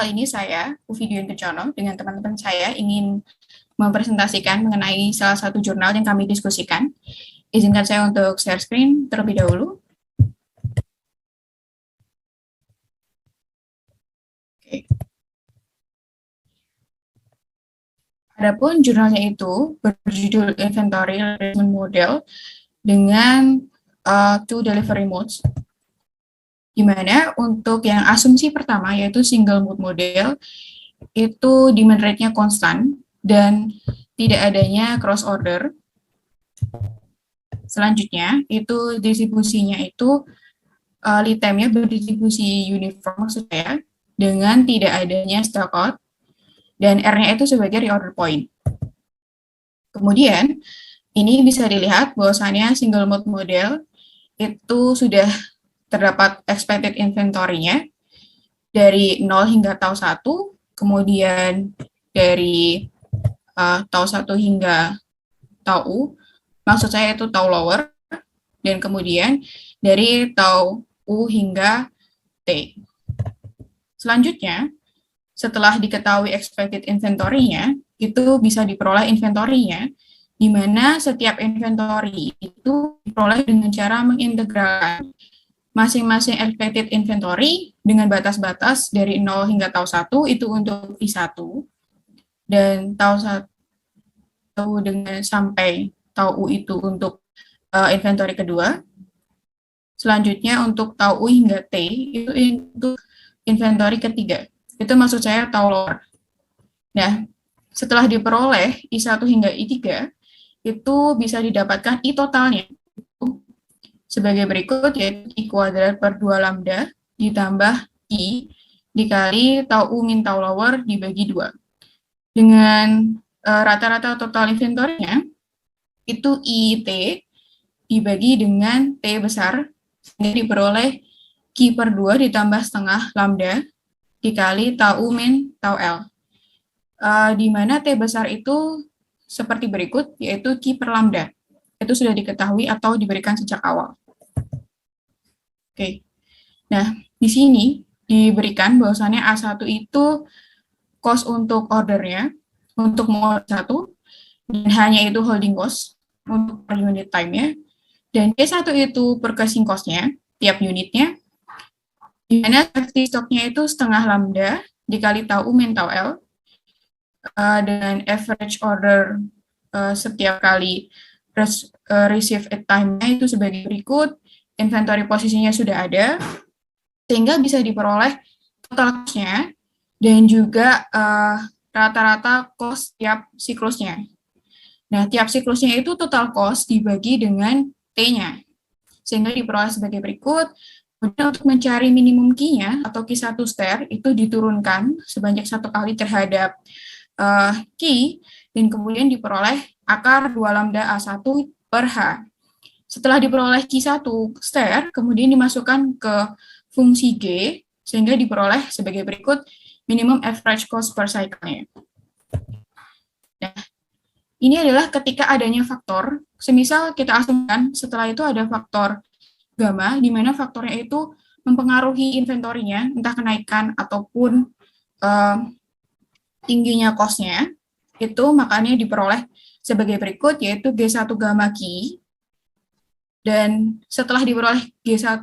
kali ini saya, Ufidion Kecono, dengan teman-teman saya ingin mempresentasikan mengenai salah satu jurnal yang kami diskusikan. Izinkan saya untuk share screen terlebih dahulu. Oke. Adapun jurnalnya itu berjudul Inventory Replacement Model dengan two delivery modes, di mana untuk yang asumsi pertama yaitu single mode model itu demand rate-nya konstan dan tidak adanya cross order. Selanjutnya itu distribusinya itu lead time-nya berdistribusi uniform maksud saya dengan tidak adanya stock out dan R-nya itu sebagai reorder point. Kemudian ini bisa dilihat bahwasannya single mode model itu sudah terdapat expected inventory-nya dari 0 hingga tau 1, kemudian dari tau 1 hingga tau U, maksud saya itu tau lower, dan kemudian dari tau U hingga T. Selanjutnya, setelah diketahui expected inventory-nya, itu bisa diperoleh inventory-nya, di mana setiap inventory itu diperoleh dengan cara mengintegralkan masing-masing expected inventory dengan batas-batas dari 0 hingga tau 1 itu untuk I1, dan tau 1 dengan sampai tau U itu untuk inventory kedua. Selanjutnya untuk tau U hingga T itu untuk inventory ketiga. Itu maksud saya tau lower. Nah, setelah diperoleh I1 hingga I3, itu bisa didapatkan I totalnya sebagai berikut, yaitu I kuadrat per 2 lambda ditambah I dikali tau U min tau lower dibagi 2. Dengan rata-rata total inventory-nya, itu IT dibagi dengan T besar, sehingga diperoleh Q per 2 ditambah setengah lambda dikali tau U min tau L. Di mana T besar itu seperti berikut, yaitu Q per lambda. Itu sudah diketahui atau diberikan sejak awal. Oke. Nah, di sini diberikan bahwasannya A1 itu cost untuk ordernya, untuk mode 1, dan hanya itu holding cost untuk per unit time-nya, dan C1 itu purchasing cost-nya, tiap unitnya, di mana safety stock-nya itu setengah lambda dikali tau U min tau L, dengan average order setiap kali receive at time-nya itu sebagai berikut, inventory posisinya sudah ada, sehingga bisa diperoleh total cost-nya, dan juga rata-rata cost tiap siklusnya. Nah, tiap siklusnya itu total cost dibagi dengan T-nya, sehingga diperoleh sebagai berikut. Kemudian untuk mencari minimum Q-nya atau Q1 star itu diturunkan sebanyak 1 kali terhadap Q, dan kemudian diperoleh akar 2 lambda A1 per H. Setelah diperoleh Q1 star, kemudian dimasukkan ke fungsi G, sehingga diperoleh sebagai berikut minimum average cost per cycle-nya. Nah, ini adalah ketika adanya faktor, semisal kita asumsikan setelah itu ada faktor gamma, di mana faktornya itu mempengaruhi inventory-nya, entah kenaikan ataupun tingginya cost-nya, itu makanya diperoleh sebagai berikut, yaitu G1 gamma Q, dan setelah diperoleh G1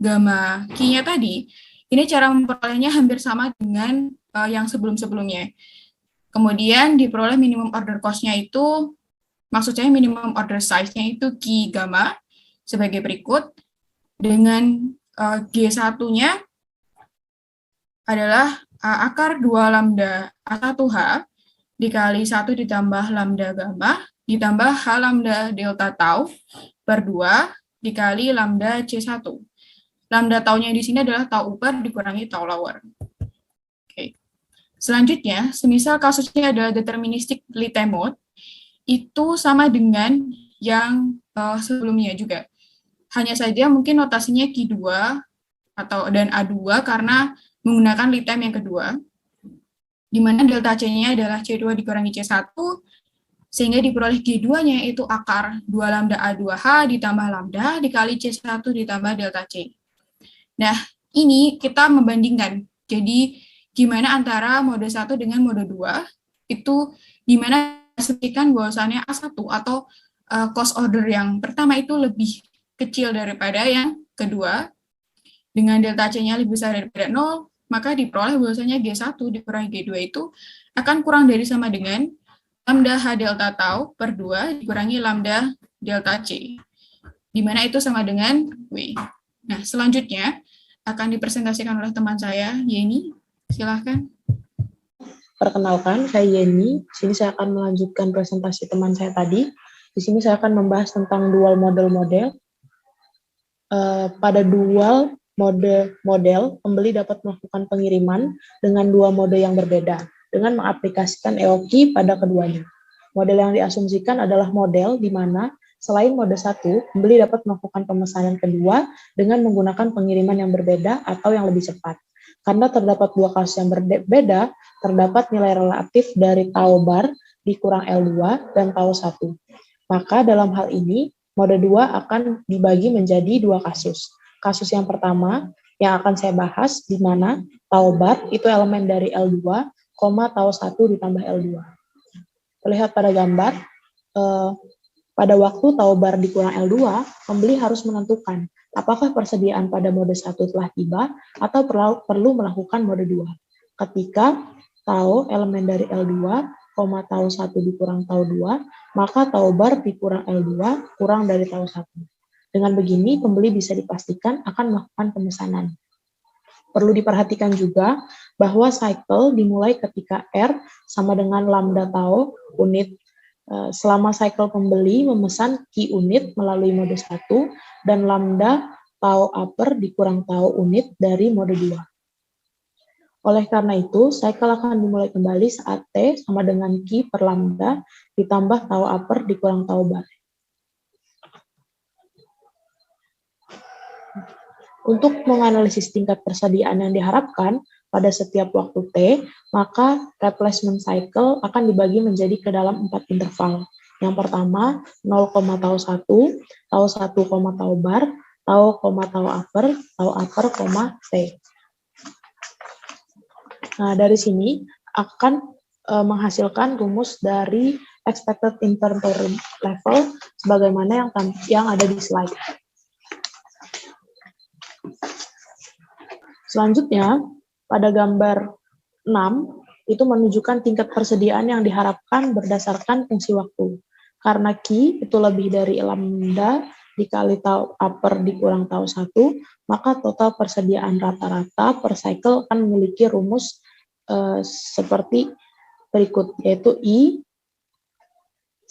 gamma Q-nya tadi, ini cara memperolehnya hampir sama dengan yang sebelum-sebelumnya. Kemudian diperoleh minimum order cost-nya itu, maksud saya minimum order size-nya itu Q gamma, sebagai berikut, dengan G1-nya adalah akar 2 lambda A1H dikali 1 ditambah lambda gamma ditambah H lambda delta tau per 2 dikali lambda C1. Lambda taunya di sini adalah tau upper dikurangi tau lower. Oke. Selanjutnya, semisal kasusnya adalah deterministic lead time mode, itu sama dengan yang sebelumnya juga. Hanya saja mungkin notasinya Q2 dan A2 karena menggunakan lead time yang kedua, di mana delta C-nya adalah C2 dikurangi C1, sehingga diperoleh G2-nya itu akar 2 lambda A2H ditambah lambda dikali C1 ditambah delta C. Nah, ini kita membandingkan. Jadi, gimana antara mode 1 dengan mode 2, itu gimana pastikan bahwasannya A1 atau cost order yang pertama itu lebih kecil daripada yang kedua, dengan delta C-nya lebih besar daripada 0, maka diperoleh bahwasanya G1 dikurangi G2 itu akan kurang dari sama dengan lambda H delta tau per 2 dikurangi lambda delta C, di mana itu sama dengan W. Nah, selanjutnya akan dipresentasikan oleh teman saya, Yeni. Silahkan. Perkenalkan, saya Yeni. Di sini saya akan melanjutkan presentasi teman saya tadi. Di sini saya akan membahas tentang dual model. Pada dual model, pembeli dapat melakukan pengiriman dengan dua mode yang berbeda, dengan mengaplikasikan EOKI pada keduanya. Model yang diasumsikan adalah model di mana selain mode 1, pembeli dapat melakukan pemesanan kedua dengan menggunakan pengiriman yang berbeda atau yang lebih cepat. Karena terdapat dua kasus yang berbeda, terdapat nilai relatif dari tau bar dikurang L2 dan tau 1. Maka dalam hal ini, mode 2 akan dibagi menjadi dua kasus. Kasus yang pertama yang akan saya bahas, di mana tau bar itu elemen dari L2, tau 1 ditambah L2. Terlihat pada gambar, pada waktu tau bar dikurang L2, pembeli harus menentukan apakah persediaan pada mode 1 telah tiba atau perlu melakukan mode 2. Ketika tau elemen dari L2, tau 1 dikurang tau 2, maka tau bar dikurang L2 kurang dari tau 1. Dengan begini, pembeli bisa dipastikan akan melakukan pemesanan. Perlu diperhatikan juga bahwa cycle dimulai ketika R sama dengan lambda tau unit. Selama cycle pembeli memesan Q unit melalui mode 1 dan lambda tau upper dikurang tau unit dari mode 2. Oleh karena itu, cycle akan dimulai kembali saat T sama dengan Q per lambda ditambah tau upper dikurang tau bar. Untuk menganalisis tingkat persediaan yang diharapkan pada setiap waktu T, maka replacement cycle akan dibagi menjadi ke dalam 4 interval. Yang pertama, 0, tau 1, tau 1, tau bar, tau, tau upper, T. Nah, dari sini akan menghasilkan rumus dari expected inventory level sebagaimana yang ada di slide. Selanjutnya, pada gambar 6, itu menunjukkan tingkat persediaan yang diharapkan berdasarkan fungsi waktu. Karena Q itu lebih dari lambda dikali tau upper dikurang tau 1, maka total persediaan rata-rata per cycle akan memiliki rumus seperti berikut, yaitu I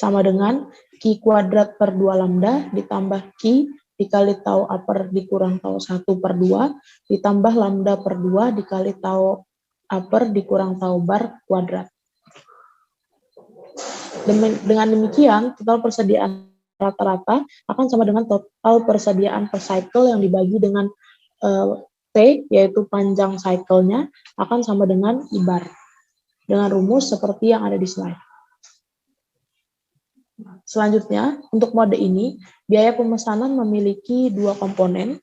sama dengan Q kuadrat per 2 lambda ditambah Q dikali tau upper dikurang tau 1 per 2, ditambah lambda per 2 dikali tau upper dikurang tau bar kuadrat. Dengan demikian, total persediaan rata-rata akan sama dengan total persediaan per cycle yang dibagi dengan T, yaitu panjang cycle-nya, akan sama dengan I bar. Dengan rumus seperti yang ada di slide. Selanjutnya, untuk mode ini, biaya pemesanan memiliki dua komponen.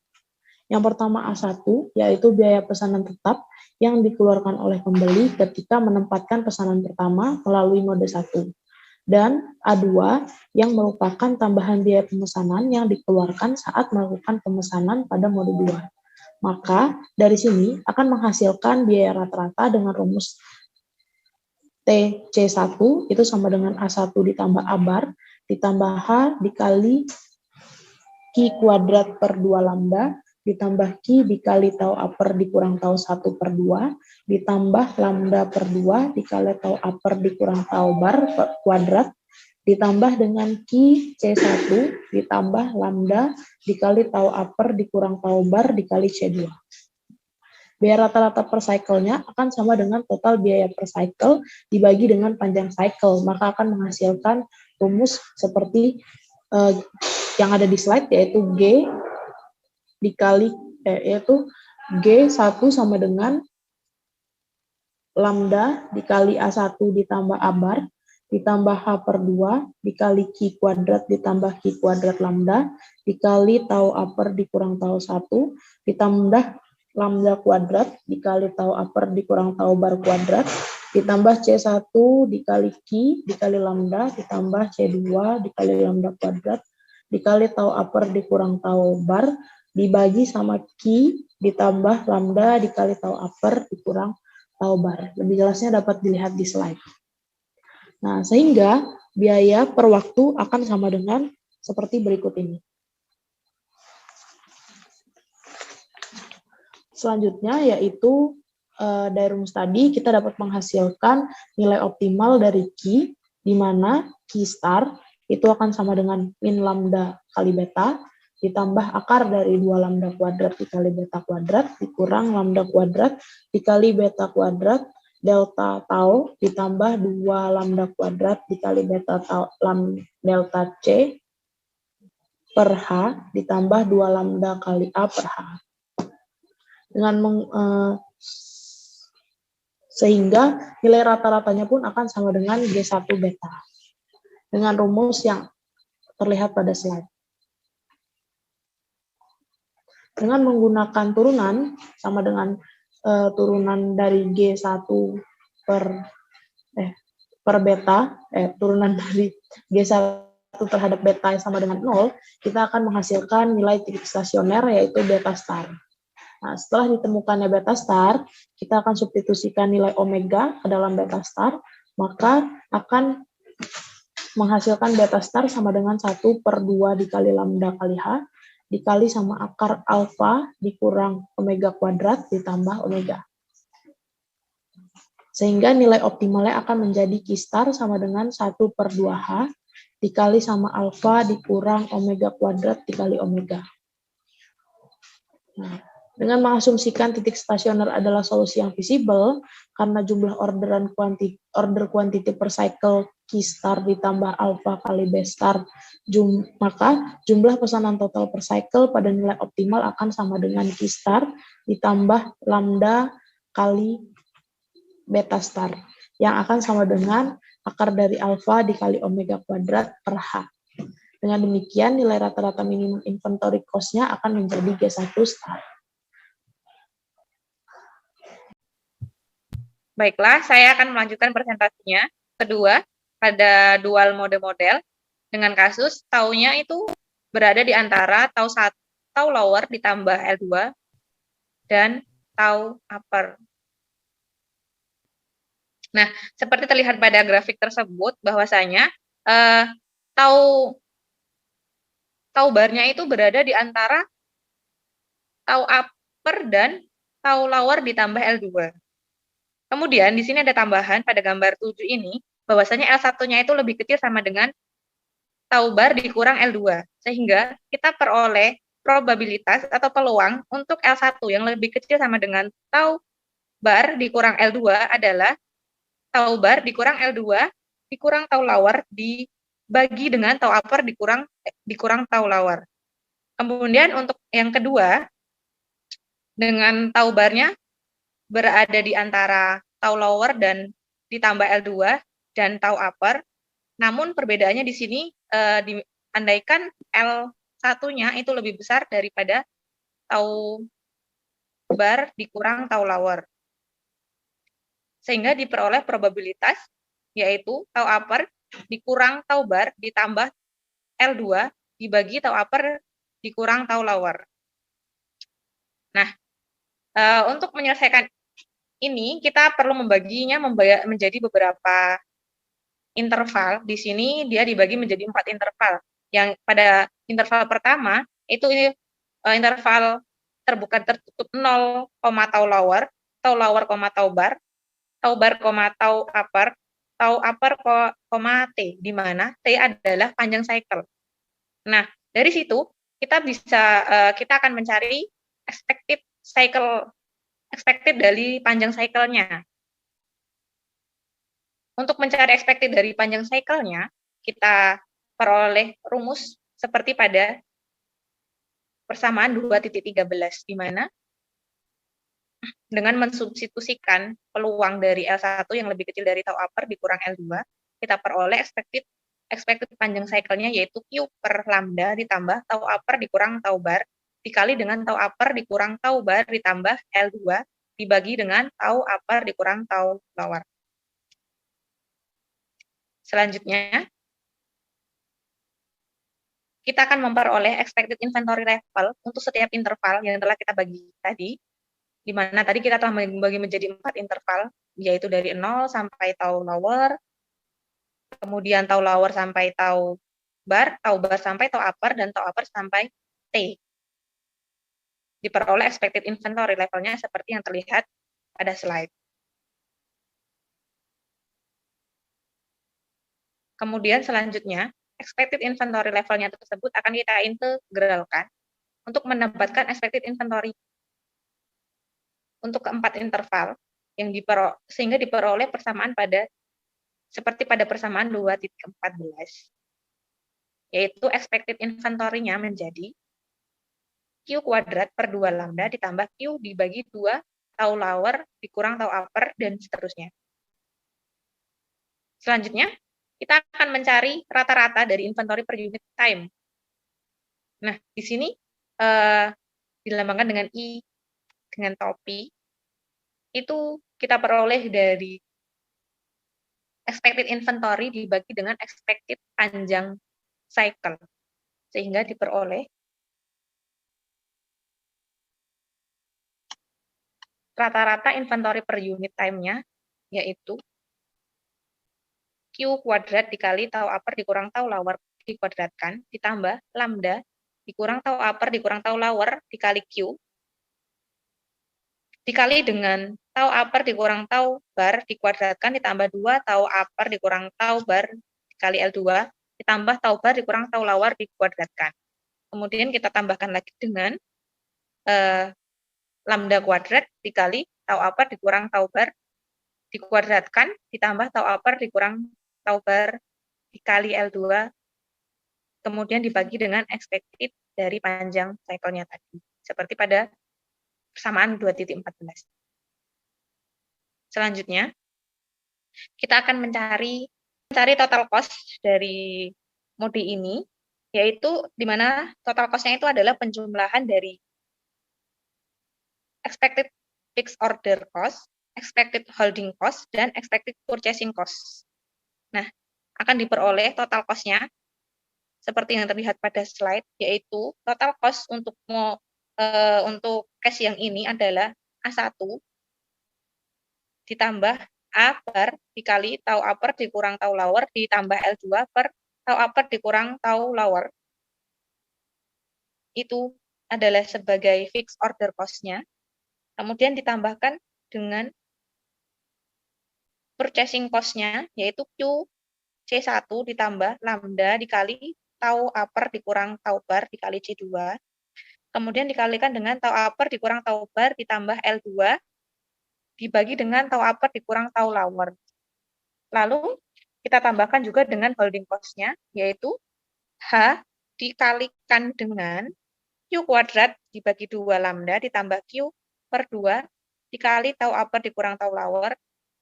Yang pertama A1, yaitu biaya pesanan tetap yang dikeluarkan oleh pembeli ketika menempatkan pesanan pertama melalui mode 1. Dan A2, yang merupakan tambahan biaya pemesanan yang dikeluarkan saat melakukan pemesanan pada mode 2. Maka, dari sini akan menghasilkan biaya rata-rata dengan rumus TC1 itu sama dengan A1 ditambah A bar ditambah H dikali Q kuadrat per 2 lambda ditambah Q dikali tau upper dikurang tau 1 per 2 ditambah lambda per 2 dikali tau upper dikurang tau bar per kuadrat ditambah dengan Q C1 ditambah lambda dikali tau upper dikurang tau bar dikali C2. Biaya rata-rata per cycle-nya akan sama dengan total biaya per cycle dibagi dengan panjang cycle, maka akan menghasilkan rumus seperti yang ada di slide, yaitu G dikali yaitu G1 sama dengan lambda dikali A1 ditambah A bar ditambah H per 2 dikali Q kuadrat ditambah Q kuadrat lambda dikali tau upper dikurang tau 1 ditambah lambda kuadrat dikali tau upper dikurang tau bar kuadrat ditambah C1 dikali Q dikali lambda ditambah C2 dikali lambda kuadrat dikali tau upper dikurang tau bar dibagi sama Q ditambah lambda dikali tau upper dikurang tau bar. Lebih jelasnya dapat dilihat di slide. Nah, sehingga biaya per waktu akan sama dengan seperti berikut ini. Selanjutnya yaitu dari rumus tadi kita dapat menghasilkan nilai optimal dari Q, di mana Q star itu akan sama dengan min lambda kali beta, ditambah akar dari 2 lambda kuadrat dikali beta kuadrat, dikurang lambda kuadrat dikali beta kuadrat, delta tau, ditambah 2 lambda kuadrat dikali beta tau, delta C per H, ditambah 2 lambda kali A per H. Sehingga nilai rata-ratanya pun akan sama dengan G1 beta. Dengan rumus yang terlihat pada slide. Dengan menggunakan turunan sama dengan turunan dari G1 per beta, turunan dari G1 terhadap beta yang sama dengan 0, kita akan menghasilkan nilai titik stasioner yaitu beta star. Nah, setelah ditemukannya beta star, kita akan substitusikan nilai omega ke dalam beta star, maka akan menghasilkan beta star sama dengan 1 per 2 dikali lambda kali H, dikali sama akar alfa dikurang omega kuadrat ditambah omega. Sehingga nilai optimalnya akan menjadi Q star sama dengan 1 per 2H, dikali sama alfa dikurang omega kuadrat dikali omega. Nah, dengan mengasumsikan titik stasioner adalah solusi yang visible, karena jumlah order quantity per cycle Q star ditambah alpha kali B star, maka jumlah pesanan total per cycle pada nilai optimal akan sama dengan Q star ditambah lambda kali beta star, yang akan sama dengan akar dari alpha dikali omega kuadrat per H. Dengan demikian, nilai rata-rata minimum inventory cost-nya akan menjadi G1 star. Baiklah, saya akan melanjutkan presentasinya. Kedua, pada dual mode model dengan kasus taunya itu berada di antara tau 1, tau lower ditambah L2 dan tau upper. Nah, seperti terlihat pada grafik tersebut bahwasanya tau barnya itu berada di antara tau upper dan tau lower ditambah L2. Kemudian di sini ada tambahan pada gambar 7 ini, bahwasanya L1-nya itu lebih kecil sama dengan tau bar dikurang L2. Sehingga kita peroleh probabilitas atau peluang untuk L1 yang lebih kecil sama dengan tau bar dikurang L2 adalah tau bar dikurang L2 dikurang tau lower dibagi dengan tau upper dikurang tau lower. Kemudian untuk yang kedua, dengan tau barnya berada di antara tau lower dan ditambah L2 dan tau upper. Namun perbedaannya di sini diandaikan L1-nya itu lebih besar daripada tau bar dikurang tau lower. Sehingga diperoleh probabilitas yaitu tau upper dikurang tau bar ditambah L2 dibagi tau upper dikurang tau lower. Nah, untuk menyelesaikan ini kita perlu membaginya menjadi beberapa interval. Di sini dia dibagi menjadi 4 interval. Yang pada interval pertama itu interval terbuka tertutup 0, tau lower, tau bar, tau upper, T, di mana T adalah panjang cycle. Nah, dari situ kita akan mencari expected dari panjang cycle-nya. Untuk mencari expected dari panjang cycle-nya, kita peroleh rumus seperti pada persamaan 2.13, di mana dengan mensubstitusikan peluang dari L1 yang lebih kecil dari tau upper dikurang L2, kita peroleh expected panjang cycle-nya yaitu Q per lambda ditambah tau upper dikurang tau bar dikali dengan tau upper dikurang tau bar ditambah L2 dibagi dengan tau upper dikurang tau lower. Selanjutnya, kita akan memperoleh expected inventory level untuk setiap interval yang telah kita bagi tadi, di mana tadi kita telah membagi menjadi 4 interval, yaitu dari 0 sampai tau lower, kemudian tau lower sampai tau bar sampai tau upper, dan tau upper sampai T. Diperoleh expected inventory levelnya seperti yang terlihat pada slide. Kemudian selanjutnya, expected inventory levelnya tersebut akan kita integralkan untuk mendapatkan expected inventory untuk keempat interval yang sehingga diperoleh persamaan seperti pada persamaan 2.14, yaitu expected inventory-nya menjadi Q kuadrat per 2 lambda ditambah Q dibagi 2 tau lower dikurang tau upper, dan seterusnya. Selanjutnya, kita akan mencari rata-rata dari inventory per unit time. Nah, di sini dilambangkan dengan I dengan topi, itu kita peroleh dari expected inventory dibagi dengan expected panjang cycle, sehingga diperoleh rata-rata inventory per unit time-nya, yaitu Q kuadrat dikali tau upper dikurang tau lower dikuadratkan, ditambah lambda dikurang tau upper dikurang tau lower dikali Q, dikali dengan tau upper dikurang tau bar dikuadratkan, ditambah 2 tau upper dikurang tau bar dikali L2, ditambah tau bar dikurang tau lower dikuadratkan. Kemudian kita tambahkan lagi dengan lambda kuadrat dikali tau upper dikurang tau bar dikuadratkan, ditambah tau upper dikurang tau bar dikali L2, kemudian dibagi dengan expected dari panjang cycle-nya tadi, seperti pada persamaan 2.14. Selanjutnya, kita akan mencari total cost dari mode ini, yaitu di mana total cost-nya itu adalah penjumlahan dari expected fixed order cost, expected holding cost, dan expected purchasing cost. Nah, akan diperoleh total cost-nya seperti yang terlihat pada slide, yaitu total cost untuk case yang ini adalah A1 ditambah A bar dikali tau upper dikurang tau lower ditambah L2 per tau upper dikurang tau lower. Itu adalah sebagai fixed order cost-nya. Kemudian ditambahkan dengan purchasing cost-nya, yaitu Q C1 ditambah lambda dikali tau upper dikurang tau bar dikali C2. Kemudian dikalikan dengan tau upper dikurang tau bar ditambah L2 dibagi dengan tau upper dikurang tau lower. Lalu kita tambahkan juga dengan holding cost-nya, yaitu H dikalikan dengan Q kuadrat dibagi 2 lambda ditambah Q per 2 dikali tau upper dikurang tau lower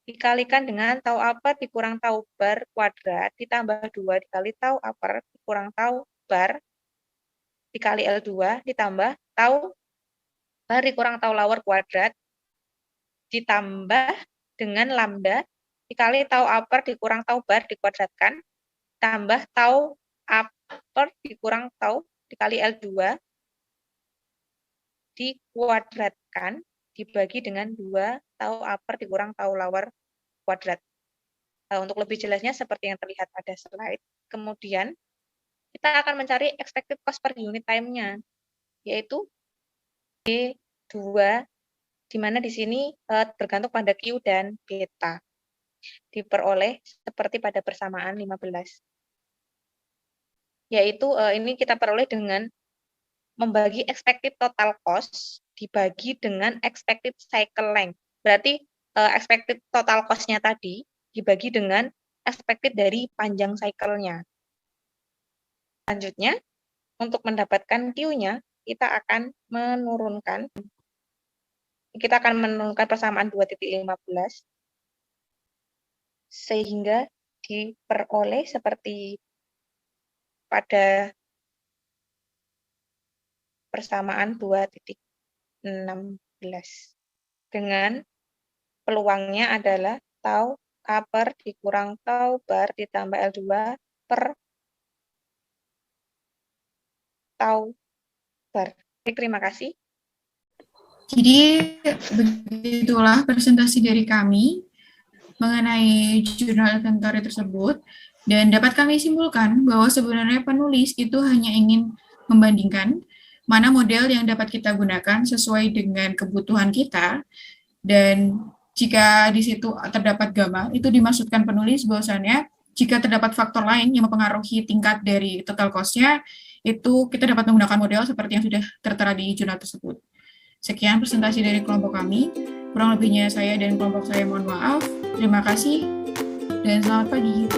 dikalikan dengan tau upper dikurang tau bar kuadrat ditambah 2 dikali tau upper dikurang tau bar dikali L2 ditambah tau bar dikurang tau lower kuadrat ditambah dengan lambda dikali tau upper dikurang tau bar dikuadratkan tambah tau upper dikurang tau dikali L2 dikuadratkan dibagi dengan 2 tau upper dikurang tau lower kuadrat. Untuk lebih jelasnya seperti yang terlihat pada slide. Kemudian kita akan mencari expected cost per unit time-nya, yaitu D2, di mana di sini tergantung pada Q dan beta. Diperoleh seperti pada persamaan 15. Yaitu ini kita peroleh dengan membagi expected total cost dibagi dengan expected cycle length. Berarti expected total cost-nya tadi dibagi dengan expected dari panjang cycle-nya. Selanjutnya, untuk mendapatkan Q-nya, kita akan menurunkan persamaan 2.15 sehingga diperoleh seperti pada persamaan 2.16 dengan peluangnya adalah tau A per dikurang tau bar ditambah L2 per tau bar. Baik, terima kasih. Jadi begitulah presentasi dari kami mengenai jurnal inventory tersebut, dan dapat kami simpulkan bahwa sebenarnya penulis itu hanya ingin membandingkan mana model yang dapat kita gunakan sesuai dengan kebutuhan kita, dan jika di situ terdapat gamma, itu dimaksudkan penulis bahwasannya jika terdapat faktor lain yang mempengaruhi tingkat dari total cost-nya, itu kita dapat menggunakan model seperti yang sudah tertera di jurnal tersebut. Sekian presentasi dari kelompok kami. Kurang lebihnya saya dan kelompok saya mohon maaf. Terima kasih dan selamat pagi.